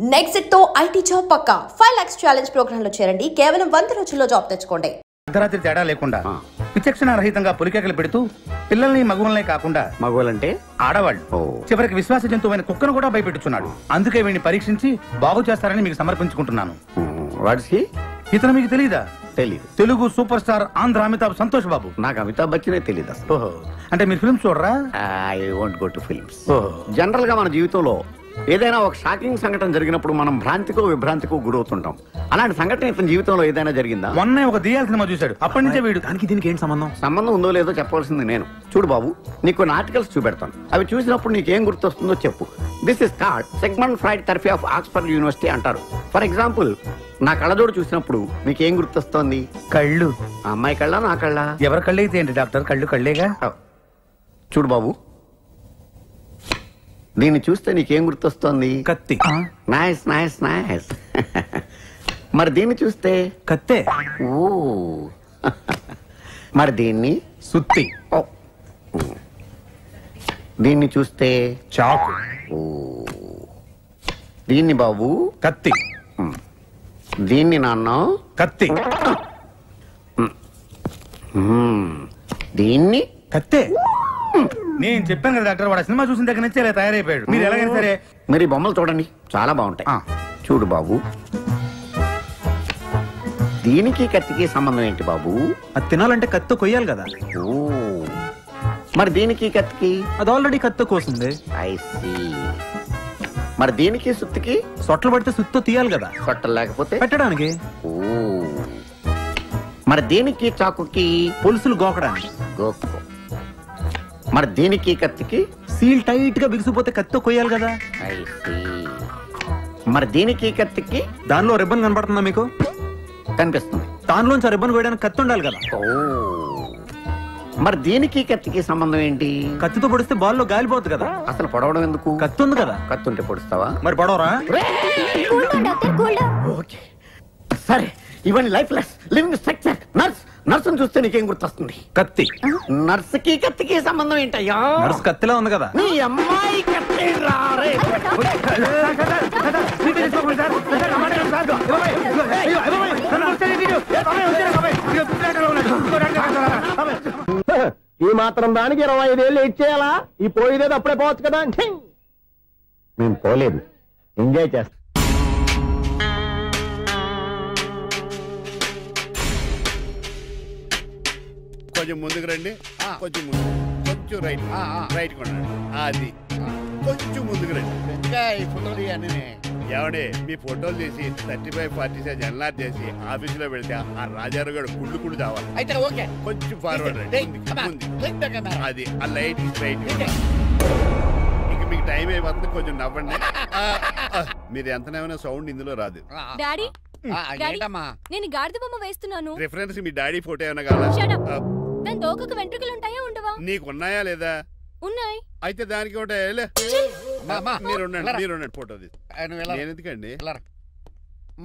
Next తో IT job పక్కా 5 lakhs challenge program లో చేరండి. కేవలం 100 రోజుల్లో జాబ్ తెచ్చుకోండి. అర్ధరాత్రి తేడా లేకుండా విచక్షణ రహితంగా పులికేకలు పెడుతూ పిల్లల్ని మగువల్నే కాకుండా మగువలంటే ఆడవాళ్ళు చివరికి విశ్వాస జంతువైన కుక్కను కూడా భయపెట్టుచున్నాడు. అందుకే వీడిని పరీక్షించి బాగు చేస్తారని మీకు సమర్పించుకుంటున్నాను. ఇతను మీకు తెలీదా? తెలీదు. Telugu super star Andhra Amitabh Santosh Babu. నాకు అమితాబ్ బచ్చనే తెలీదు అసలు. ఓహో, అంటే మీరు ఫిల్మ్స్ చూడరా? I won't go to films. General గా మన జీవితంలో ఏదైనా ఒక షాకింగ్ సంఘటన జరిగినప్పుడు మనం భ్రాంతికో విభ్రాంతికో గురవుతుంటాం. అలాంటి సంఘటన ఇతని జీవితంలో ఏదైనా జరిగిందా? మొన్నే ఒక దియాల సినిమా చూశాడు. అప్పటి నుంచే వీడు దానికి దీనికి ఏంటి సంబంధం ఉందో లేదో చెప్పవలసింది నేను. చూడు బాబు, నీకు ఆర్టికల్స్ చూపెడతాను. అవి చూసినప్పుడు నీకేం గుర్తొస్తుందో చెప్పు. This is called segment fried therapy of Oxford university అంటారు. ఫర్ ఎగ్జాంపుల్, నా కళ్ళజోడు చూసినప్పుడు నీకేం గుర్తొస్తోంది? కళ్ళు. అమ్మాయి కళ్ళ, నా కళ్ళ? ఎవరి కళ్ళు అయితే ఏంటి డాక్టర్, కళ్ళు కళ్ళేగా. చూడు బాబు, దీన్ని చూస్తే నీకేం గుర్తొస్తోంది? కత్తి. Nice nice nice. మరి దీన్ని చూస్తే? కత్తే. ఓ. మరి దీన్ని? సుత్తి. దీన్ని చూస్తే? చాకు. ఓ. దీన్ని బాబు? కత్తి. దీన్ని నాన్న? కత్తి. దీన్ని? కత్తే. నేను చెప్పాను కదా డాక్టర్, వాడు సినిమా చూసిన దగ్గర నుంచి ఇలా తయారైపోయాడు. మీరు ఎలాగైనా సరే మరి బొమ్మలు చూడండి, చాలా బాగుంటాయి. చూడు బాబు, దీనికి కత్తికి సంబంధం ఏంటి బాబు? అది తినాలంటే కత్తి కొయ్యాలి కదా. ఓ. మరి దీనికి కత్తికి? అది ఆల్రెడీ కత్తి కోసింది. I see. మరి దీనికి సుత్తికి? సొట్టలు పడితే సుత్తో తీయాలి కదా. సొట్టలు లేకపోతే పెట్టడానికి. ఓ. మరి దీనికి చాకుకి? పులుసులు గోకడానికి. గోకు. మరి దీనికి కత్తికి? సీల్ టైట్ గా బిగిసిపోతే కత్తితో కొయ్యాలి కదా. I see. మరి దీనికి కత్తికి? దానిలో రిబ్బన్ కనపడుతుందా మీకు? కనిపిస్తుంది. దానిలోంచి రిబ్బన్ కొయ్యడానికి కత్తి ఉండాలి కదా. ఓ. మరి దీనికి కత్తికి సంబంధం ఏంటి? కత్తితో పొడిస్తే బాల్లో గాలిపోతుంది కదా. అసలు పొడవడం ఎందుకు? కత్తి ఉంది కదా. కత్తి ఉంటే పొడుస్తావా? మరి పొడవరా? ఓకే సరే, ఇవన్నీ లైఫ్ లెస్ లివింగ్ స్ట్రక్చర్. నర్సును చూస్తే నీకేం గుర్తొస్తుంది? కత్తి. నర్సుకి కత్తికి సంబంధం ఏంటయ్యా? నర్సు కత్తిలా ఉంది కదా. నీ అమ్మాయి కత్తి రారే. ఈ మాత్రం దానికి 25 ఏళ్ళు ఇచ్చేయాలా? ఈ పోయేదేదో అప్పుడే పోవచ్చు కదా. మేము పోలేదు, ఎంజాయ్ చేస్తాం. కొంచెం ముందుకు రండి, కొంచెం ముందు, కొంచెం రైట్, రైట్ కొనండి. అది కొంచెం ముందుకు రండి. ఇంకా ఈ ఫోటోలు అన్నీ ఏమండి, మీ ఫోటోలు తీసి 35, 40 సైజ్ ఎన్లార్ చేసి ఆఫీసులో పెడితే ఆ రాజారావు గారు కుళ్ళు చావాలి. అయితే ఓకే, కొంచెం ఫార్వర్డ్ రండి. అది ఆ లైట్ రైట్. ఇక మీకు టైం అయిపోతుంది, కొంచెం నవ్వండి. మీరు ఎంతనేమైనా సౌండ్ ఇందులో రాదు. డాడీ, నేను గాడిద బొమ్మ వేస్తున్నాను. రిఫరెన్స్ మీ డాడీ ఫోటో ఏమైనా కావాలా? దాని దోకకు వెంట్రుకలు ఉంటాయా ఉండవా? నీకు ఉన్నాయా లేదా? ఉన్నాయి. అయితే దానికి ఒకటే మీరు ఉండండి, ఫోటో తీసి. నేను ఎందుకండి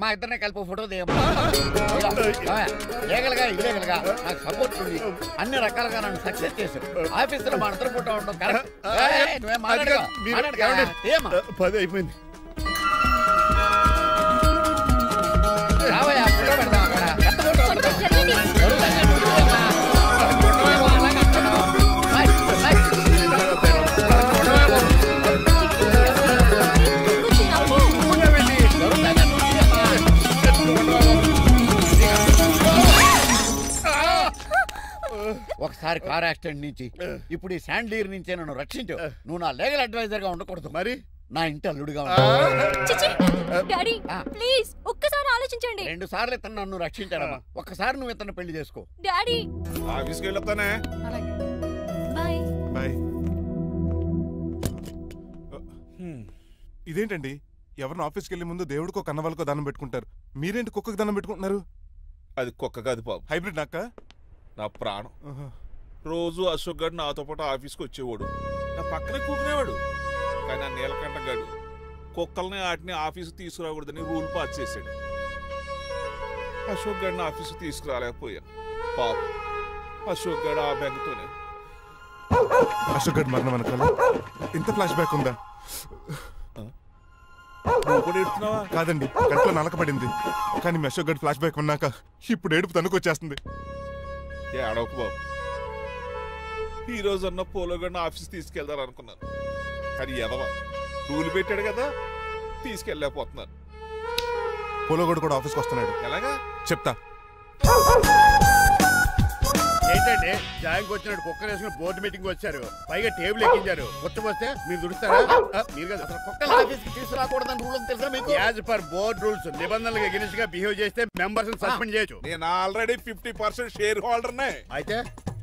మా ఇద్దరిని కలిపి ఫోటో లీగల్గా ఇల్లీగల్గా నాకు సపోర్ట్ ఉంది. అన్ని రకాలుగా నన్ను సక్సెస్ చేశారు. ఆఫీసులో మా ఇద్దరు ఫోటో ఉండడం కరెక్ట్. 10 అయిపోయింది. రావయ్యా, ఫోటో పెడదాం అక్కడ. ఒకసారి కార్ యాక్సిడెంట్ నుంచి, ఇప్పుడు ఈ శాండ్లీర్ నుంచే నన్ను రక్షించావు. నువ్వు నా లీగల్ అడ్వైజర్ గా ఉండకూడదు, మరి నా ఇంటి అల్లుడుగా డాడీ ప్లీజ్ ఒక్కసారి ఆలోచించండి. 2 సార్లు ఇతను నన్ను రక్షించాడమ్మా. ఒక్కసారి నువ్వు ఇతను పెళ్లి చేసుకో. డాడీ ఆఫీస్కి వెళ్ళొస్తానే. Bye bye. ఇదేంటండి, ఎవరిని ఆఫీస్కి వెళ్ళే ముందు దేవుడికో కన్నవాళ్ళకో దండం పెట్టుకుంటారు, మీరేంటి కుక్కకి దండం పెట్టుకుంటున్నారు? అది కుక్క కాదు బాబు, హైబ్రిడ్ నక్క. నా ప్రాణం. రోజు అశోక్ గడు నాతో పాటు ఆఫీస్కి వచ్చేవాడు, నా పక్కనే కూకునేవాడు. కానీ ఆ నీలకంఠ గడు కుక్కల్ని వాటిని ఆఫీసు తీసుకురాకూడదని రూల్ పాస్ చేశాడు. అశోక్ గడిని ఆఫీసు తీసుకురాలేకపోయాను. పాప అశోక్ గడు ఆ బెంగతోనే. అశోక్ గడ్ మరణం వెనకాల ఇంత ఫ్లాష్ బ్యాక్ ఉందా? కాదండి, కంట్లో నలకబడింది. కానీ మీ అశోక్ గడ్ ఫ్లాష్ బ్యాక్ ఉన్నాక ఇప్పుడు ఏడుపు తనుకొచ్చేస్తుంది. ఏడవకు బాబు. ఈ రోజు అన్న పోలో గడిని ఆఫీస్ తీసుకెళ్దారు అనుకున్నాను, కానీ ఎదవా రూల్ పెట్టాడు కదా, తీసుకెళ్ళలేకపోతున్నాను. పోలోగోడు కూడా ఆఫీస్కి వస్తున్నాడు. ఎలాగా చెప్తా. ఏంటంటే జాయింగ్ వచ్చినట్టు కుక్కర్ వేసుకుని బోర్డు మీటింగ్ వచ్చారు, పైగా టేబుల్ ఎక్కించారు. వస్తే మీరు దుడుస్తారా? మీరు కదా అసలు కుక్కల ఆఫీస్కి తీసుకురాకూడదని రూల్ తెలుసా మీకు? యాజ్ పర్ బోర్డ్ రూల్స్ నిబంధనలకు ఎగెనిస్ట్ గా బిహేవ్ చేస్తే మెంబర్స్ సస్పెండ్ చేయొచ్చు. నేను ఆల్రెడీ 50% షేర్ హోల్డర్ నే. అయితే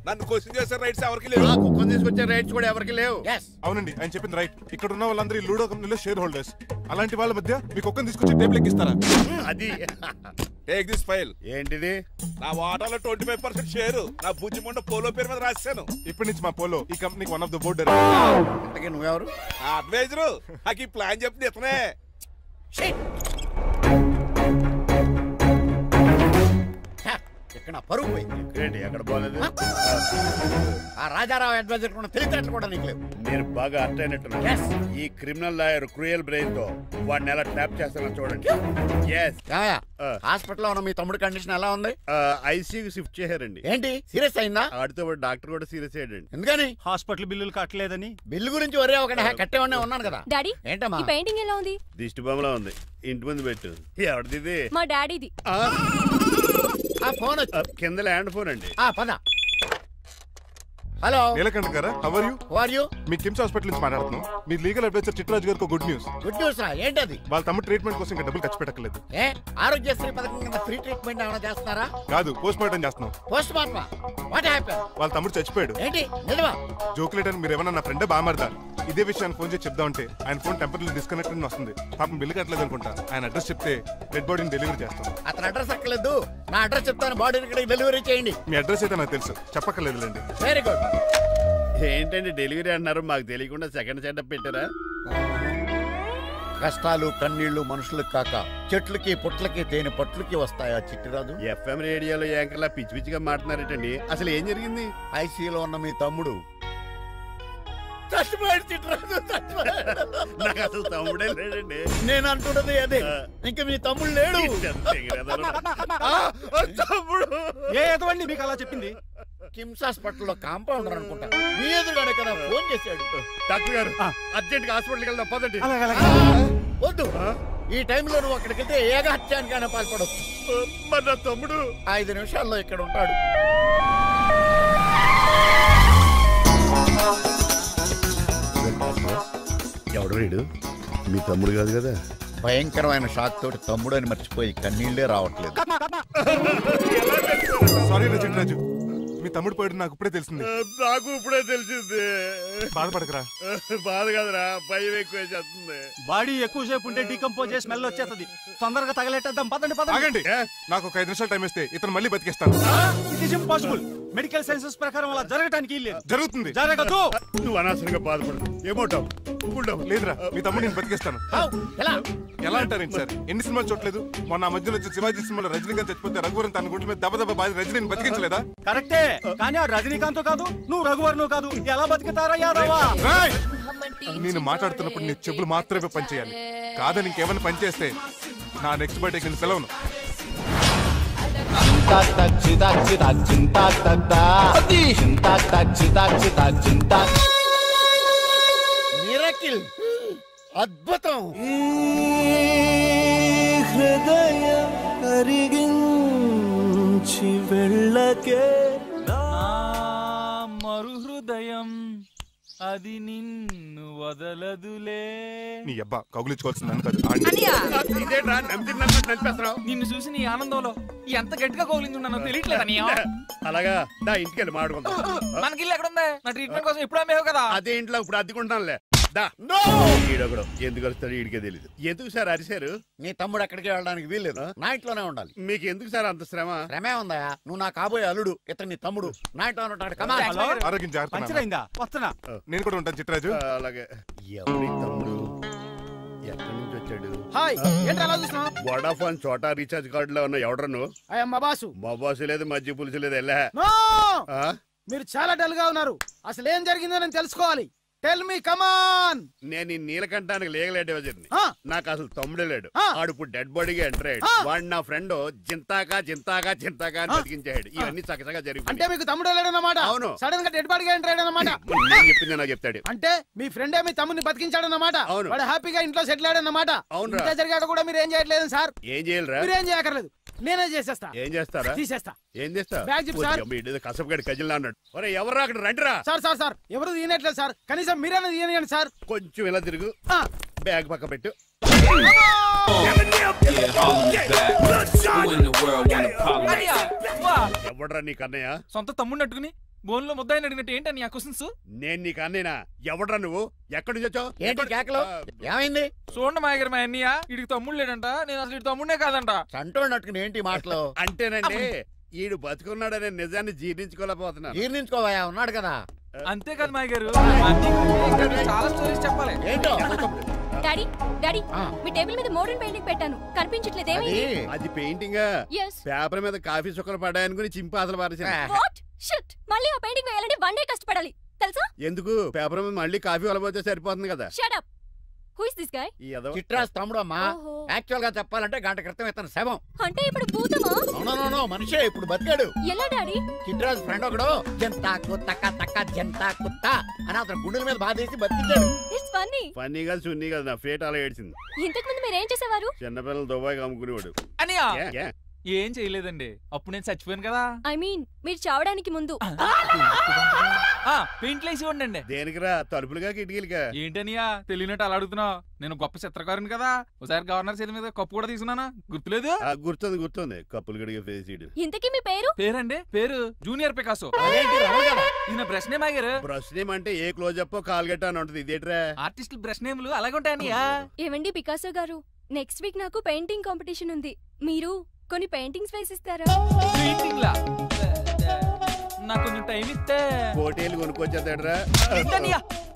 నన్ను క్వశ్చన్ చేసే రైట్స్ ఎవరికి లేవు. కుక్కను తీసుకొచ్చే రైట్స్ కూడా ఎవరికి లేవు. అవునండి, ఆయన చెప్పింది రైట్. ఇక్కడ ఉన్న వాళ్ళందరూ ఈ లూడో కంపెనీలో షేర్ హోల్డర్స్. అలాంటి వాళ్ళ మధ్య మీ కుక్కను తీసుకొచ్చి టేబుల్ ఎక్కిస్తారా? అది టేక్ దిస్ ఫైల్. ఏంటిది? నా వాటాలో 25% షేరు నా బుజ్జిమండ పోలో పేరు మీద రాశాను. ఇప్పటి నుంచి మా పోలో ఈ కంపెనీకి వన్ ఆఫ్ ద బోర్డ్. నువ్వెవరు? అడ్వైజరు. నాకు ఈ ప్లాన్ చెప్పింది ఇతనే. ఇక్కడ పరుగు పోయింది. ఎక్కడ పోలేదు? ఆ రాజారావు అడ్వైజర్ కూడా తెలియటట్లు కూడా నీకు లేవు. నేను బాగా అర్థ అయినట్టున్నా. ఈ క్రిమినల్ లాయర్ క్రూయల్ బ్రెయిన్ తో వాడిని ఎలా ట్రాప్ చేస్తానో చూడండి. హాస్పిటల్లో ఉన్న మీ తమ్ముడి కండిషన్ ఎలా ఉంది? ఐసీయూకి షిఫ్ట్ చేశారండి. ఏంటి సీరియస్ అయిందా? ఆడితో డాక్టర్ కూడా సీరియస్ అయ్యాడండి. ఎందుకని? హాస్పిటల్ బిల్లులు కట్టలేదని. బిల్లు గురించి ఒరే ఒకటి కట్టేవాడినే ఉన్నాను కదా. డాడీ ఏంటమ్మా ఈ పెయింటింగ్ ఎలా ఉంది? దిష్టి బొమ్మలా ఉంది. ఇంటి ముందు పెట్టు. ఎవరిది? మా డాడీది. ఆ ఫోన్ కింద ల్యాండ్ ఫోన్ అండి. పద. హలో నీలకంఠ గారా, how are you? How are you? మీ కిమ్స్ హాస్పిటల్ నుంచి మాట్లాడుతున్నాం. మీ లీగల్ అడ్వైజర్ చిట్రాజు గారికి గుడ్ న్యూస్. గుడ్ న్యూస్ రా? ఏంటది? వాళ్ళ తమ్ముడు ట్రీట్మెంట్ కోసం ఇంకా డబ్బులు ఖర్చు పెట్టలేదు. ఆరోగ్యశ్రీ పథకం కింద ఫ్రీ ట్రీట్మెంట్ ఏమైనా చేస్తున్నారా? కాదు, పోస్ట్ మార్టం చేస్తున్నాం. పోస్ట్ మార్టమా? What happen? వాళ్ళ తమ్ముడు చచ్చిపోయాడు. ఏంటి నిజమా? జోకులేట్ అని మీరు ఏమన్నా నా ఫ్రెండ్ బామర్దా? ఇదే విషయాన్ని ఫోన్ చేసి చెప్దామంటే ఆయన ఫోన్ టెంపరీ డిస్కనెక్ట్ అని వస్తుంది. పాపం బిల్లు కట్టలేదు అనుకుంటా. ఆయన అడ్రస్ చెప్తే డెడ్ బాడీని డెలివరీ చేస్తాం. అతను అడ్రస్ అక్కర్లేదు, నా అడ్రస్ చెప్తాను. బాడీని ఇక్కడికి డెలివరీ చేయండి. మీ అడ్రస్ అయితే నాకు తెలుసు, చెప్పక్కర్లేదులేండి. Very good. ఏంటండి డెలివరీ అన్నారు, మాకు తెలియకుండా సెకండ్ సెటప్ పెట్టారా? కష్టాలు కన్నీళ్లు మనుషులకు కాక చెట్లకి పుట్లకి తేనె పట్లకి వస్తాయా చిట్టిరాజు? ఎఫ్ఎం రేడియోలో యాంకర్లా పిచ్చి పిచ్చిగా మాట్లాడారేటండి. అసలు ఏం జరిగింది? ఐసీలో ఉన్న మీ తమ్ముడు చచ్చిపోయాడు. చిట్టిరాజు నాకు అసలు తమ్ముడే లేడండి. నేను అంటున్నది అదే. ఇంకా మీ తమ్ముడు లేడు. తమ్ముడు ఏదండి మీకు అలా చెప్పింది? కిమ్స్ హాస్పిటల్లో కాంపౌండర్ అనుకుంటా మీ ఎదురుగానే కదా ఫోన్ చేశాడు. డాక్టర్ గారు అర్జెంట్ గా హాస్పిటల్కి వెళ్దాం పదండి. వద్దు, ఈ టైంలో నువ్వు అక్కడికి వెళ్తే ఏకహత్యానికైనా పాల్పడవచ్చు. మరి నా తమ్ముడు 5 నిమిషాల్లో ఇక్కడ ఉంటాడు. ఎవడు వీడు? మీ తమ్ముడు కాదు కదా? భయంకరమైన షాక్ తోటి తమ్ముడు అని మర్చిపోయి కన్నీళ్లే రావట్లేదు. సారీ చిట్రాజు, మీ తమ్ముడు పోయాడు నాకు ఇప్పుడే తెలిసింది. నాకు ఇప్పుడే తెలిసింది. బాధపడకరా. బాధ కాదురా, భయం ఎక్కువ చేస్తుంది. బాడీ ఎక్కువసేపు ఉంటే డీకంపోజ్ చేసి స్మెల్ వచ్చేస్తుంది. తొందరగా తగలెట్టేద్దాం. పదండి పదండి. ఆగండి, నాకు ఒక 5 నిమిషాలు టైం ఇస్తే ఇతను మళ్ళీ బతికేస్తాను. It is impossible. Medical sciences ప్రకారం అలా జరగటానికి లేదు. జరుగుతుంది. జరగదు. నువ్వు అనవసరంగా బాధపడదు. ఏమోటావు? లేదురా, మీ తమ్ముడు నేను బతికేస్తాను. ఎలా అంటారేంటి సార్? ఎన్ని సినిమాలు చూడలేదు? మొన్న మధ్యలో వచ్చి శివాజీ సినిమాలో రజనీకాంత్ చచ్చిపోతే రఘువరన్ తన గుండె మీద దెబ్బ బాధ రజనీని బతికించలేదా? కరెక్టే, కానీ ఆ రజనీకాంత్ కాదు, నువ్వు రఘువర్ను కాదు. ఎలా బతుకుతారా యాదవా? నేను మాట్లాడుతున్నప్పుడు నీ చెప్పులు మాత్రమే పనిచేయాలి. కాదని ఇంకేమైనా పనిచేస్తే నా నెక్స్ట్ బర్త్డేకి నేను సెలవును. మిరకిల్, అద్భుతం. హృదయం కరిగించి వెళ్ళకే మరు హృదయం అది నిన్ను వదలదులే. నీ అబ్బా కౌగులించుకోవాల్సింది కాదు. నిన్ను చూసి నీ ఆనందంలో ఎంత గట్టిగా కౌగులించున్నానో తెలియట్లేదు. అలాగా దా ఇంటికి వెళ్ళి మాడుకుందాం. మనకి ఇల్లు ఎక్కడ ఉంది? నా ట్రీట్మెంట్ కోసం ఎప్పుడు అమ్మేవు కదా. అదే ఇంట్లో ఇప్పుడు అద్దెకుంటానులే. ఈడొకడు ఎందుకు వస్తాడు ఈడికే తెలీదు. ఎందుకు సార్ అరిశారు? నీ తమ్ముడు ఎక్కడికి వెళ్ళడానికి వీల్లేదు, నా ఇంట్లోనే ఉండాలి. మీకు ఎందుకు సార్ అంత శ్రమ? శ్రమే ఉందా? నువ్వు నా కాబోయే అల్లుడు, ఇతను నీ తమ్ముడు, నా ఇంట్లో ఉంటాడు. ఆరోగ్యం జాగ్రత్త. వస్తున్నా. నేను కూడా ఉంటాను చిట్రాజు. అలాగే. ఎవరి తమ్ముడు? ఎక్కడి నుంచి వచ్చాడు? హాయ్, ఏంటి అలా చూస్తున్నావు? వోడాఫోన్ చోటా రీఛార్జ్ కార్డు లో ఉన్న ఎవడను? మా బాసు. మా బాసు లేదు, మధ్య పులుసు లేదు. వెళ్ళా. మీరు చాలా డల్ గా ఉన్నారు. అసలు ఏం జరిగిందో నేను తెలుసుకోవాలి. టెల్ మీ కమాన్. నేను ఈ నీలకంఠానికి లీగల్ అడ్వైజర్ని. నాకు అసలు తమ్ముడే లేడు. ఆడు ఇప్పుడు డెడ్ బాడీగా ఎంటర్ అయ్యాడు. వాడు నా ఫ్రెండ్ జింతాకా అని బతికించాడు. ఇవన్నీ చక్కగా జరిగింది. అంటే మీకు తమ్ముడే లేడన్నమాట? అవును. సడన్ గా డెడ్ బాడీగా ఎంటర్ అయ్యాడన్నమాట. నేను చెప్పింది నాకు చెప్తాడు. అంటే మీ ఫ్రెండే మీ తమ్ముడిని బతికించాడన్నమాట. అవును. వాడు హ్యాపీగా ఇంట్లో సెటిల్ అయ్యాడన్నమాట. అవును. ఇంత జరిగాక కూడా మీరు ఏం చేయట్లేదు సార్. ఏం చేయాలరా? మీరేం చేయక్కర్లేదు, నేనే చేసేస్తా. ఏం చేస్తారా? తీసేస్తా. ఏం చేస్తా? బ్యాగ్ చెప్పు సార్. కసపగడి కజిల్లా అన్నాడు. ఒరే ఎవరు అక్కడ రండిరా. సార్ ఎవరు తీయనట్లేదు సార్. కనీసం మీరైనా తీయనియండి సార్. కొంచెం ఇలా తిరుగు. బ్యాగ్ పక్క పెట్టు. ఎవడరా నీ కన్నయ్య? సొంత తమ్ముడిని అట్టుకుని బోన్ లో ముద్దాయిని అడిగినట్టు ఏంటని ఆ క్వశ్చన్స్? నేను నీ కన్నయ్యనా? ఎవడరా నువ్వు? ఎక్కడి నుంచి వచ్చావు? ఏంటి కేకలు? ఏమైంది? చూడండి మాయగారు మా అన్నయ్య వీడికి తమ్ముడు లేడంట. నేను అసలు ఇటు తమ్ముడే కాదంట. సంటోడు అట్టుకుని ఏంటి మాటలు? అంటేనండి ఈడు బతుకున్నాడనే నిజాన్ని జీర్ణించుకోలేకపోతున్నా. జీర్ణించుకోవా, ఉన్నాడు కదా. అంతేకాదు మాయగారు చాలా స్టోరీస్ చెప్పాలి. ఏంటో డాడీ డాడీ మీ టేబుల్ మీద మోడర్న్ పెయింటింగ్ పెట్టాను, కనిపించట్లేదేమి? అది పెయింటింగ్. పేపర్ మీద కాఫీ చుక్కలు పడ్డాయనుకుని చింపాసలు పారేసాను. వాట్ షిట్, మళ్ళీ ఆ పెయింటింగ్ వేయాలంటే 1 డే కష్టపడాలి తెలుసా? ఎందుకు? పేపర్ మీద మళ్ళీ కాఫీ వలబోతే సరిపోతుంది కదా. Shut up. Who is this guy? చిట్రాజ్ తమ్ముడు అమ్మా. యాక్చువల్ గా చెప్పాలంటే గంట క్రితం ఇతను శవం. అంటే ఇప్పుడు భూతమా? నో మనిషే ఇప్పుడు బతికాడు. ఎలా డాడీ? చిట్రాజ్ ఫ్రెండ్ ఒకడు జంతాకు తక్క జంతా కుత్త అని అతను గుండెల మీద బాధేసి బతికించాడు. It's funny. ఫన్నీ కాదు, సున్నీ కాదు. నా ఫేట్ అలా ఏడ్చింది. ఇంతకు ముందు మీరు ఏం చేసేవారు? చిన్నపిల్లలు దుబాయ్ అమ్ముకునేవాడు. అనియా ఏం చేయలేదండి. అప్పుడు నేను చచ్చిపోయాను కదా. ఐ మీన్ మీరు చావడానికి ముందు. పెయింట్లు వేసి ఉండండి. దేనికిరా? తలుపులుగా కిటికీలుగా? ఏంటనియా తెలియనట్టు అలా అడుగుతున్నావు? నేను గొప్ప చిత్రకారుని కదా. ఒకసారి గవర్నర్ చేతి మీద కప్పు కూడా తీసుకున్నానా? గుర్తులేదు? గుర్తుంది. కప్పులు గడిగే ఫేస్. ఇంతకీ మీ పేరు? పేరండి పేరు జూనియర్ పికాసో. ఈయన బ్రష్ నేమ్ ఆగారు. బ్రష్ నేమ్ అంటే ఏ క్లోజప్ కాల్గెట్ అని ఉంటది. ఇదేట్రా? ఆర్టిస్టులు బ్రష్ నేమ్లు అలాగే ఉంటాయనియా. ఏమండి పికాసో గారు, నెక్స్ట్ వీక్ నాకు పెయింటింగ్ కాంపిటీషన్ ఉంది. మీరు కొన్ని పెయింటింగ్స్ వేసిస్తారా? పెయింటింగ్ లా నాకు కొంచెం టైం ఇస్తే కోటేలు కొనుక్కొచ్చేద్దాడ్రా.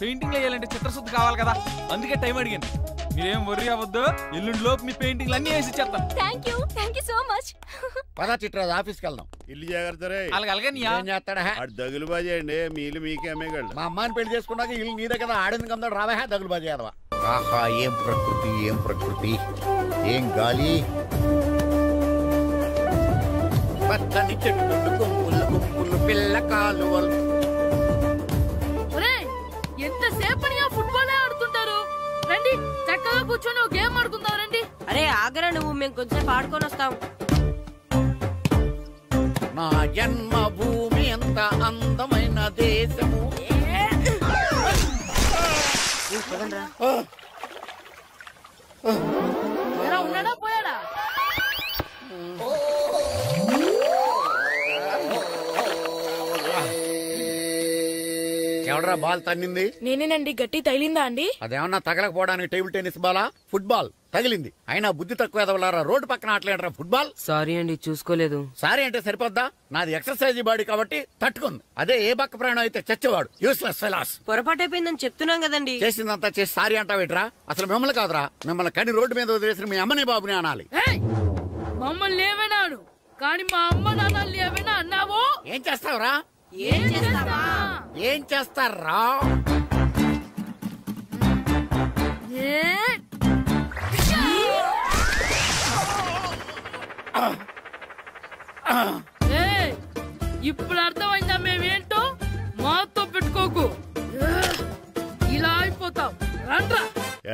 పెయింటింగ్ వేయాలంటే చిత్రశుద్ధి కావాలి కదా, అందుకే టైం అడిగాను. మీరేం వర్రీ అవ్వద్దు, ఎల్లుండి లోపు మీ పెయింటింగ్ అన్ని వేసి ఇచ్చేస్తాను. Thank you so much. పదా చిట్రాజ్ ఆఫీస్కి వెళ్దాం. ఇల్లు జాగ్రత్త రే. అలాగే ఏం చేస్తాడా? దగులు బాజీ అండి. మీలు మీకే అమ్మేగాళ్ళు. మా అమ్మాయిని పెళ్లి చేసుకున్నాక ఇల్లు నీదే కదా, ఆడింది కదా, రావా దగులు బాజీ అదవా. ఆహా ఏం ప్రకృతి ఏం గాలి. పచ్చని చెట్లు గుంపులు పిల్ల కాలువలు. ఎంతసేపని ఫుట్బాల్ ఆడుతుంటారు? రండి చక్కగా కూర్చొని ఒక గేమ్ ఆడుకుందాం రండి. అరే ఆగరా నువ్వు, మేము కొంచెం ఆడుకొని వస్తాం. నా జన్మ భూమి ఎంత అందమైన దేశము. ఉన్నాడా పోయాడా? ఎవడరా బాల్ తన్నింది? నేనేనండి. గట్టి తగిలిందా అండి? అదేమన్నా తగలకపోవడానికి టేబుల్ టెన్నిస్ బాలా, ఫుట్బాల్ తగిలింది. అయినా బుద్ధి తక్కువ ఎదవలారా, రోడ్డు పక్కన ఆటలేడరా ఫుట్బాల్. సారీ అండి చూసుకోలేదు. సారీ అంటే సరిపోద్దా? నాది ఎక్సర్సైజ్ బాడీ కాబట్టి తట్టుకుంది. అదే ఏ బక్క ప్రాణం అయితే చచ్చేవాడు. Useless fellas. పొరపాటు అయిపోయిందని చెప్తున్నాం కదండి. చేసిందంతా చేసి సారీ అంటావేట్రా? అసలు మిమ్మల్ని కాదురా, మిమ్మల్ని కని రోడ్డు మీద వదిలేసిన మీ అమ్మని బాబుని అనాలి. మమ్మల్ని ఏమైనాడు కానీ మా అమ్మ నాన్నల్ని ఏమైనా అన్నావో ఏం చేస్తావురా? ఏం చేస్తారా? ఇప్పుడు అర్థమైందా మేమేంటో? మాతో పెట్టుకోకు, ఇలా అయిపోతాం. రండ్రా.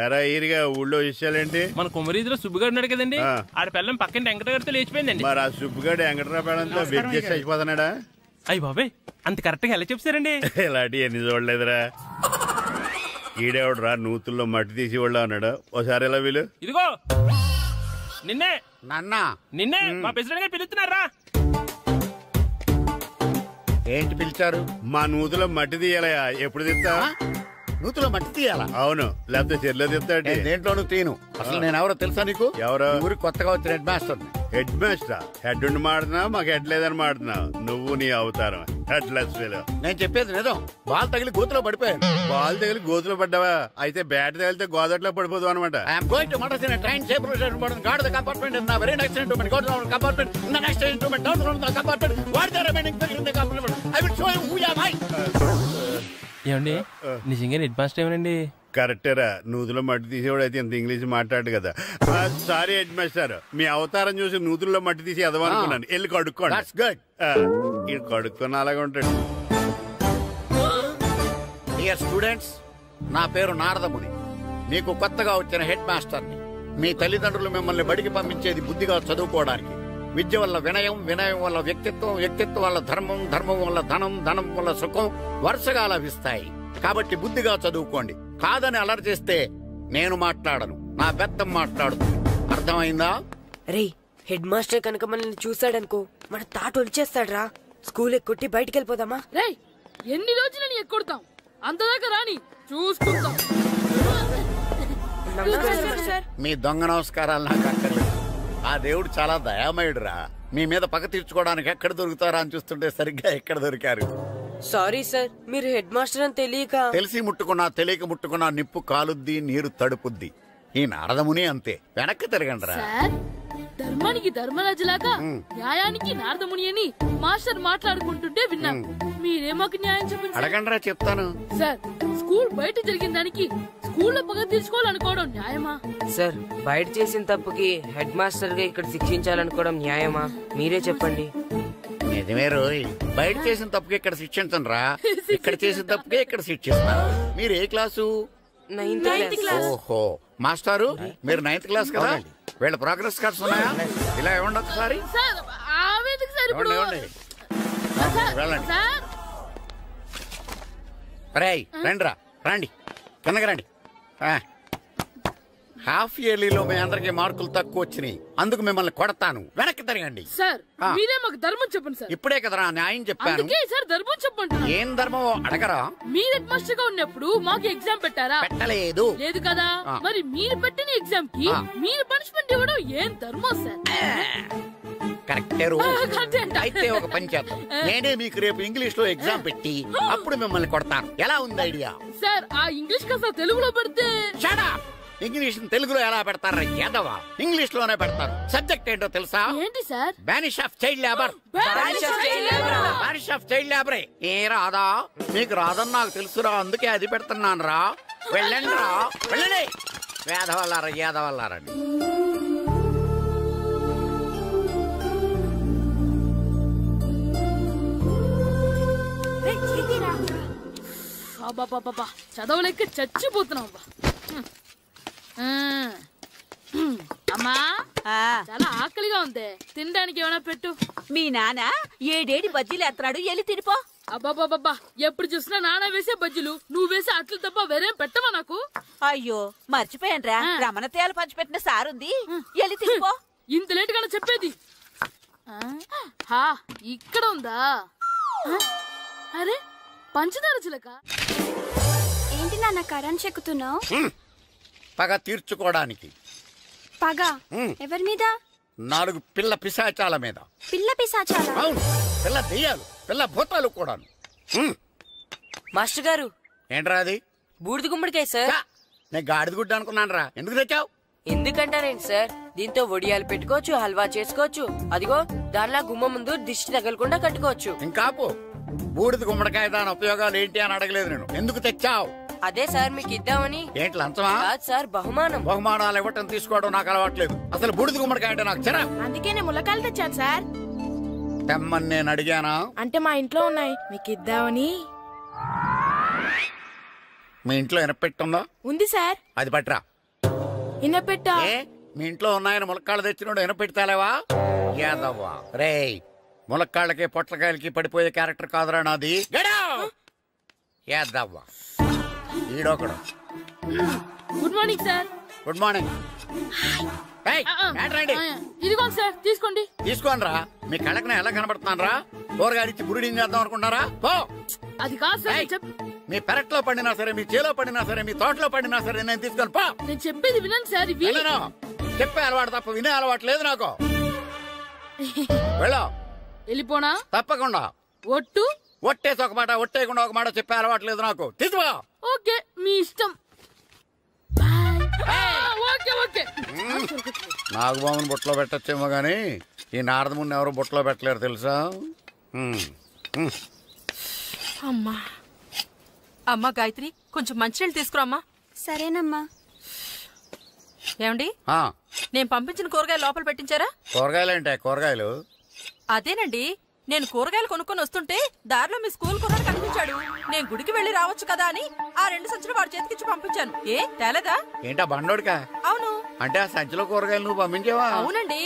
ఎరా ఈరిగా ఊళ్ళో విషయాలేంటి? మన కుమరీధిలో సుబ్బుగాడు ఉన్నాడు కదండి, ఆడ పిల్లం పక్కన వెంకటగారితో లేచిపోయిందండి. మరి ఆ సుబ్బుగాడు వెంకటరావు పేడంతో వెజ్ అయిపోతున్నాడా? అయ్యి బాబాయ్ అంత కరెక్ట్ గా ఎలా చెప్తారండి? ఇలాంటి ఎన్ని చూడలేదురా. ఈడేవడరా నూతుల్లో మట్టి తీసి వాళ్ళు అన్నాడు. ఓసారి ఎలా వీలు? ఇదిగో నిన్నే నిన్నే మా ప్రెసిడెంట్ గారు పిలుస్తున్నారా? ఏంటి పిలిచారు? మా నూతులో మట్టి తీయాలయా. ఎప్పుడు తీస్తా? నూతులో మట్టి తీయాలా? అవును, లేకపోతే చెల్లె తీస్తాడు. దేంట్లోనూ తీను. అసలు నేను ఎవరో తెలుసా నీకు? ఎవరో? ఊరికి కొత్తగా వచ్చిన head master. Head master? Head ఉండి మాడుతున్నావు, మాకు హెడ్ లేదని మాడుతున్నావు. నువ్వు నీ అవతారం హెడ్ లెస్ ఫెలో. నేను చెప్పేది నిజం. బాల్ తగిలి గోతులో పడిపోయాను. బాల్ తగిలి గోతులో పడ్డావా? అయితే బ్యాట్ తగిలితే గోదట్లో పడిపోదు అనమాట. I'm going to motor train safe guard the compartment in the very next instrument. Go to the compartment in the next instrument. Down to the compartment. What the remaining thing in the compartment? I will show you who am I. ఏమండి నిజంగా head master ఏమనండి? కరెక్టేరా, నూతులో మట్టి తీసేవాడు అయితే ఇంత English మాట్లాడు కదా. Sorry head master, మీ అవతారం చూసి నూతుల్లో మట్టి తీసి ఎదవనుకున్నాను. వెళ్ళి కడుక్కోండి. ఇది కడుక్కొని అలాగే ఉంటాడు. డియర్ స్టూడెంట్స్, నా పేరు నారదముని. మీకు కొత్తగా వచ్చిన హెడ్ మాస్టర్ని. మీ తల్లిదండ్రులు మిమ్మల్ని బడికి పంపించేది బుద్ధిగా చదువుకోవడానికి. విద్య వల్ల వినయం, వినయం వల్ల వ్యక్తిత్వం, వ్యక్తిత్వం వల్ల ధర్మం, ధర్మం వల్ల ధనం, ధనం వల్ల సుఖం వరుసగా లభిస్తాయి. కాబట్టి బుద్ధిగా చదువుకోండి. కాదని అలర్ చేస్తే నేను మాట్లాడను, నా పెద్దం మాట్లాడుతుంది. అర్థమైందా? రే, హెడ్ మాస్టర్ కనుక మనల్ని చూసాడనుకో మన తాట ఒలిచేస్తాడ్రా. స్కూల్ ఎక్కొట్టి బయటికి వెళ్ళిపోదామా? రే, ఎన్ని రోజులు నీ ఎక్కొడతాం? అంతదాకా రాని చూసుకుంటాం. మీ దొంగ నమస్కారాలు నాకు అక్కర్లేదు. ఆ దేవుడు చాలా దయామయుడురా. మీ మీద పగ తీర్చుకోవడానికి ఎక్కడ దొరుకుతారా అని చూస్తుంటే సరిగ్గా ఎక్కడ దొరికారు. సారీ సార్, మీరు హెడ్ మాస్టర్ అని తెలియక. తెలిసి ముట్టుకున్నా తెలియక ముట్టుకున్నా నిప్పు కాలుద్ది, నీరు తడుపుద్ది. ఈ నారదముని అంతే. వెనక్కి తిరగండిరా. ధర్మానికి ధర్మరాజులాగా న్యాయానికి నారదముని అని మాస్టర్ మాట్లాడుకుంటుంటే విన్నాం. మీరేమాకు న్యాయం చెప్పండి. అడగండిరా, చెప్తాను. సార్, స్కూల్ బయట జరిగిన దానికి స్కూల్లో పగ తీర్చుకోవాలనుకోవడం న్యాయమా? సార్, బయట చేసిన తప్పుకి హెడ్ మాస్టర్ గా ఇక్కడ శిక్షించాలనుకోవడం న్యాయమా? మీరే చెప్పండి. నిజమే రోయ్, బయట చేసిన తప్పుకి ఇక్కడ శిక్షించను రా. ఇక్కడ చేసిన తప్పుకే ఇక్కడ శిక్షిస్తున్నారు. మీరు ఏ క్లాసు? 9th class. ఓహో, మాస్టారు మీరు 9th క్లాస్ కదా? వీళ్ళ ప్రోగ్రెస్ కార్డ్స్ ఉన్నాయా? ఇలా ఇవ్వండి ఒకసారి. వెళ్ళండి. రేయ్, రండిరా, రండి, కిందకి రండి. హాఫ్ ఇయర్లీలో మీ అందరికి మార్కులు తక్కువ వచ్చినాయి, అందుకు మిమ్మల్ని కొడతాను. వెనక్కి తిరగండి. సార్, మీరే మాకు ధర్మం చెప్పండి సార్. ఇప్పుడే కదరా న్యాయం చెప్పాను. సార్, ధర్మం చెప్పండి. ఏం ధర్మం అడగరా? మీరు హెడ్ మాస్టర్ గా ఉన్నప్పుడు మాకు ఎగ్జామ్ పెట్టారా? పెట్టలేదు. లేదు కదా? మరి మీరు పెట్టిన ఎగ్జామ్ కి మీరు పనిష్మెంట్ ఇవ్వడం ఏం ధర్మం సార్? కరెక్టే. అయితే ఒక పని చేద్దాం, నేనే మీకు రేపు ఇంగ్లీష్ లో ఎగ్జామ్ పెట్టి అప్పుడు మిమ్మల్ని కొడతాను. ఎలా ఉంది ఐడియా? సార్, ఆ ఇంగ్లీష్ కాస్త తెలుగులో పెడితే. ఇంగ్లీష్ తెలుగులో ఎలా పెడతారా యాదవా? ఇంగ్లీష్ లోనే పెడతారు. సబ్జెక్ట్ ఏంటో తెలుసా? ఏంటి sir? Banish of child labour. Banish of child లేబరే. ఏ రాదా? మీకు రాదని నాకు తెలుసురా, అందుకే అది పెడుతున్నాను రా. వెళ్ళండి రా, వెళ్ళండి. వేదవల్లారా, యాదవల్లారండి. చదవలేక చచ్చిపోతున్నావు. అమ్మా, చాలా ఆకలిగా ఉంది, తినడానికి ఏమైనా పెట్టు. మీ నాన్న 7 బజ్జీలు ఎత్తాడు, వెళ్ళి తినిపో. అబ్బాబాబా, ఎప్పుడు చూసినా నాన్న వేసే బజ్జీలు, నువ్వు వేసే అట్లు తప్ప వేరేం పెట్టవా నాకు? అయ్యో, మర్చిపోయానురా, రమణ తేలు పంచిపెట్టిన సారుంది, వెళ్ళి తినిపో. ఇంత లేట్ గా చెప్పేది. ఇక్కడ ఉందా? అరే, పంచదార చిలక. ఏంటి నాన్న కరెంట్ చెక్కుతున్నావు? పగ తీర్చుకోవడానికి. పగ ఎవరి మీద? 4 పిల్ల పిశాచాల మీద. పిల్ల పిశాచాల? అవును, పిల్ల దెయ్యాలు, పిల్ల భూతాలు కూడా. మాస్టర్ గారు, ఏంట్రా అది? బూడిద గుమ్మడికాయ సార్. నేను గాడిద గుడ్డ అనుకున్నాను రా. ఎందుకు తెచ్చావు? ఎందుకంటారేంటి సార్, దీంతో వడియాలు పెట్టుకోవచ్చు, హల్వా చేసుకోవచ్చు. అదిగో దానిలా గుమ్మ ముందు దిష్టి తగలకుండా కట్టుకోవచ్చు. ఇంకాపు, బూడిద గుమ్మడికాయ దాని ఉపయోగాలు ఏంటి అని అడగలేదు నేను. ఎందుకు తెచ్చావు? అదే సార్ మీకు ఇద్దామని. ఏంటి లంచమా? కాదు సార్, బహుమానం. బహుమానాలు ఇవ్వటం తీసుకోవడం నాకు అలవాట్లేదు. అసలు బూడిద గుమ్మడికాయ అంటే నాకు చెరా. అందుకే నేను ములకాయలు తెచ్చాను సార్. తెమ్మని నేను అడిగానా? అంటే మా ఇంట్లో ఉన్నాయి, మీకు ఇద్దామని. మీ ఇంట్లో ఎనపెట్టుందా? ఉంది సార్. అది పట్రా. ఇనపెట్టా? మీ ఇంట్లో ఉన్నాయని ములక్కాళ్ళు తెచ్చినోడు ఎనపెట్టాలేవా? యాదవ్వా రేయ్, ములక్కాళ్ళకి పొట్లకాయలకి పడిపోయే క్యారెక్టర్ కాదురా నాది. యాదవ్వా ఈడొకడు. Good morning sir. Good morning. ఇదిగోండి సార్, తీసుకోండి. తీసుకోండి రా. మీ కళ్ళకి నేను ఎలా కనబడుతున్నాను రా? కూరగాయలిచ్చి బురిడింగ్ చేద్దాం అనుకుంటారా? పో. అది కాదు సార్. మీ పెరట్లో పండినా సరే, మీ చేలో పండినా సరే, మీ తోటలో పండినా సరే నేను తీసుకొని పో. నేను చెప్పేది వినండి సార్. చెప్పే అలవాటు తప్ప వినే అలవాటు లేదు నాకు. వెళ్ళా. వెళ్ళిపోనా? తప్పకుండా. ఒట్టు? ఒట్టేసి ఒక మాట, ఒట్టేయకుండా ఒక మాట చెప్పే అలవాటు లేదు నాకు. తీసుకో. ఓకే, మీ ఇష్టం. నాగబాబుని బొట్లో పెట్టచ్చేమో గాని ఈ నారదముని ఎవరు బొట్లో పెట్టలేరు తెలుసా? అమ్మా, అమ్మా గాయత్రి, కొంచెం మంచినీళ్ళు తీసుకురామ్మా. సరేనమ్మా. ఏమండి, నేను పంపించిన కూరగాయలు లోపల పెట్టించారా? కూరగాయలేంటే కూరగాయలు? అదేనండి, నేను కూరగాయలు కొనుక్కొని వస్తుంటే దారిలో మీ స్కూల్ కుర్రాడు కనిపించాడు. నేను గుడికి వెళ్లి రావచ్చు కదా అని ఆ 2 సంచులు వాడి చేతికిచ్చి పంపించాను. ఏ తేలేదా? ఏంటా బండోడికా? అవును. అంటే ఆ సంచిలో కూరగాయలు నువ్వు పంపించావా? అవునండి.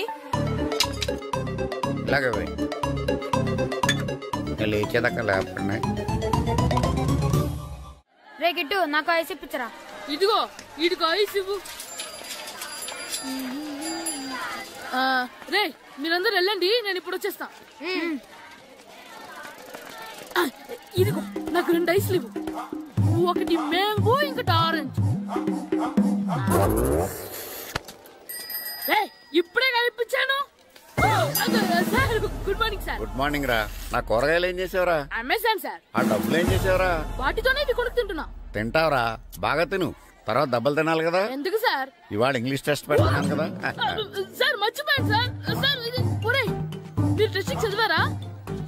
ఇలాగే లేచేదాకా లేకుండా. రే గిట్టు, నాకు ఐస్ ఇప్పించరా. ఇదిగో ఇదిగో ఐస్ ఇవ్వు. రే మీరందరూ వెళ్ళండి, నేను ఇప్పుడు వచ్చేస్తా. ఇదిగో నాకు 2 ఐస్లు ఇవ్వు. ఒకటి మ్యాంగో, ఇంకటి ఆరెంజ్. ఇప్పుడే కనిపించాను. Good morning sir. Good morning రా. నా కూరగాయలు ఏం చేసావురా? Amazon sir. ఆ డబ్బులు ఏం చేసావురా? వాటితోనే ఇవి కొనుక్కు తింటున్నా. తింటావురా, బాగా తిను. తర్వాత దెబ్బలు తినాలి కదా. ఎందుకు సార్? ఇవాళ ఇంగ్లీష్ టెస్ట్ పెడుతున్నాను కదా. సార్ మర్చిపోయాను సార్. సార్ మీరు టెస్టింగ్ చదివారా?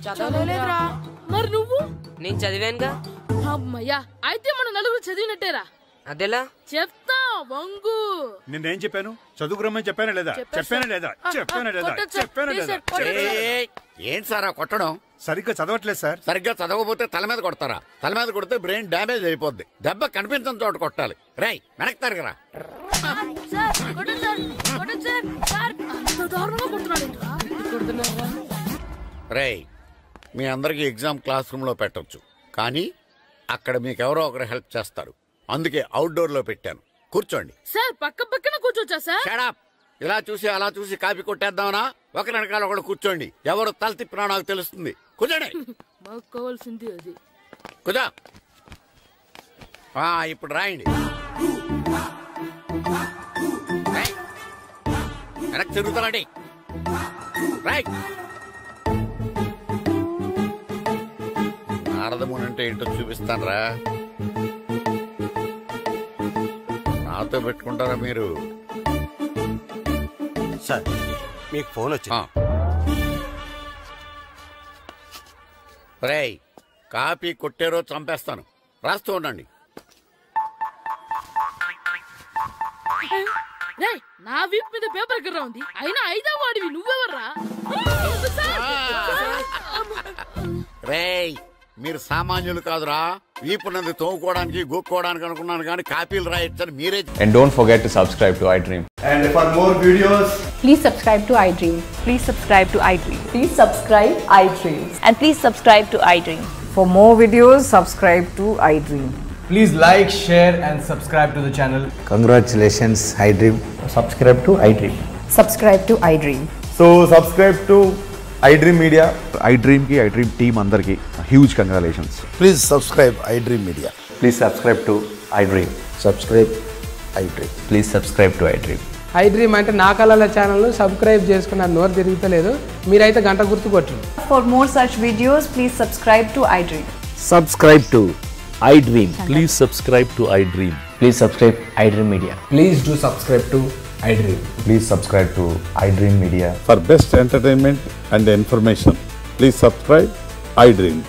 చదవలేదురా. మరి నువ్వు? నేను చదివానుగా. అమ్మయ్యా, అయితే మనం నలుగురు చదివినట్టేరా. అదెలా? చెప్తా వంగు. నిన్నేం చెప్పాను? చదువుకురమ్మని చెప్పానా లేదా? చెప్పానా లేదా? చెప్పానా లేదా? చెప్పానా లేదా? ఏంటి సార్ కొట్టడం? సరిగ్గా చదవట్లేదు సార్. సరిగ్గా చదవకపోతే తల మీద కొడతారా? తల మీద కొడితే బ్రెయిన్ డ్యామేజ్ అయిపోద్ది. దెబ్బ కనిపించని చోట కొట్టాలి. రేయ్ వెనక్కి తరగరా. రేయ్, మీ అందరికి ఎగ్జామ్ క్లాస్ రూమ్ లో పెట్టొచ్చు, కానీ అక్కడ మీకు ఎవరో ఒకరు హెల్ప్ చేస్తారు. అందుకే అవుట్డోర్ లో పెట్టాను. కూర్చోండి. సార్ పక్క పక్కన కూర్చోచ్చా సార్? Shut up. ఇలా చూసి అలా చూసి కాపీ కొట్టేద్దామనా? ఒకరి వెనకాల ఒకడు కూర్చోండి. ఎవరు తల తిప్పినా నాకు తెలుస్తుంది. కూర్చోండి. మాకు కావాల్సింది అది. కూర్చో. ఇప్పుడు రాయండి. వెనక్కి తిరుగుతారండి. రైట్. నారదముని అంటే ఏంటో చూపిస్తాను రా. నాతో పెట్టుకుంటారా మీరు? సార్ మీకు ఫోన్ వచ్చింది. రేయ్, కాపీ కొట్టారో చంపేస్తాను. రాస్తూ ఉండండి. నా వీప్ మీద పేపర్ కర్ర ఉంది, అయినా 5వ వాడివి నువ్వెవర్రా? రేయ్, మీరు సామాన్యులు కాదురా. వీపున్నది తోముకోవడానికి గోక్కోవడానికి అనుకున్నాను, కానీ కాపీలు రాయొచ్చని మీరే. And don't forget to subscribe to iDream. And for more videos, please subscribe to iDream. Please subscribe to iDream. Please subscribe iDream. And please subscribe to iDream. For more videos, subscribe to iDream. please like, share and subscribe to the channel. Congratulations, iDream. Subscribe to iDream. Subscribe to iDream. So subscribe to iDream Media. iDream ki iDream team andarki huge congratulations. Please subscribe iDream Media. Please subscribe to iDream. Subscribe iDream. Please subscribe to iDream. iDream అంటే నా కళల channel subscribe చేసుకున్న నోరు తిరుగుతలేదు, మీరైతే గంట గుర్తు కొట్టండి. For more such videos, please subscribe to iDream. Subscribe to iDream. Please subscribe to iDream. Please subscribe iDream Media. Please do subscribe to iDream. Please subscribe to iDream Media. For best entertainment and information, please subscribe iDream.